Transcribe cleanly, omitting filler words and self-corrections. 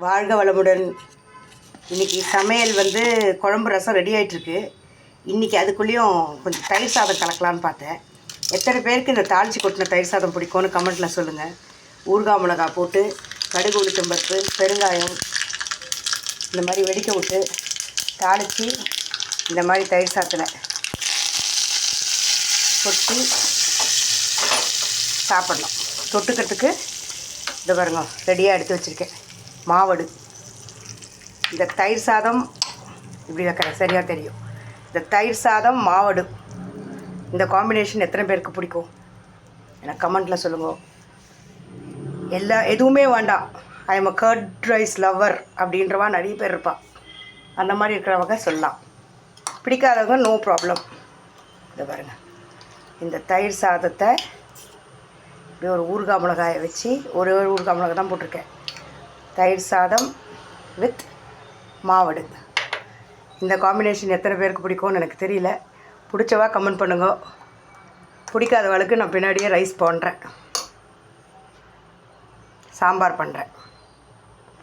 வாழ்க வளமுடன். இன்றைக்கி சமையல் குழம்பு ரசம் ரெடி ஆகிட்டுருக்கு. இன்றைக்கி அதுக்குள்ளேயும் கொஞ்சம் தயிர் சாதம் கலக்கலான்னு பார்த்தேன். எத்தனை பேருக்கு இந்த தாளித்து கொட்டின தயிர் சாதம் பிடிக்கும்னு கமெண்ட்டில் சொல்லுங்கள். ஊறுகாய் மிளகா போட்டு கடுகு உளுத்தம்பருப்பு பெருங்காயம் இந்த மாதிரி வெடிக்க விட்டு தாளித்து இந்த மாதிரி தயிர் சாதத்தில் கொட்டி சாப்பிடலாம். தொட்டுக்கிறதுக்கு இந்த பாருங்க ரெடியாக எடுத்து வச்சுருக்கேன் மாவடு. இந்த தயிர் சாதம் இப்படி வைக்கிறேன் சரியாக தெரியும். இந்த தயிர் சாதம் மாவடு இந்த காம்பினேஷன் எத்தனை பேருக்கு பிடிக்கும் எனக்கு கமெண்ட்டில் சொல்லுங்க. எதுவுமே வேண்டாம், I am a curd rice lover அப்படின்றவா நிறைய பேர் இருப்பாள். அந்த மாதிரி இருக்கிறவங்க சொல்லலாம். பிடிக்காதவங்க நோ ப்ராப்ளம். இதை பாருங்கள், இந்த தயிர் சாதத்தை இப்படி ஒரு ஊறுகாய் மிளகாயை வச்சு ஒரு ஊறுகாய் மிளகாய் தான் போட்டிருக்கேன். தயிர் சாதம் வித் மாவடு. இந்த காம்பினேஷன் எத்தனை பேருக்கு பிடிக்கும்னு எனக்கு தெரியல. பிடிச்சவா கமெண்ட் பண்ணுங்க. பிடிக்காதவளுக்கு நான் பின்னாடியே ரைஸ் பண்ணுறேன், சாம்பார் பண்ணுறேன்.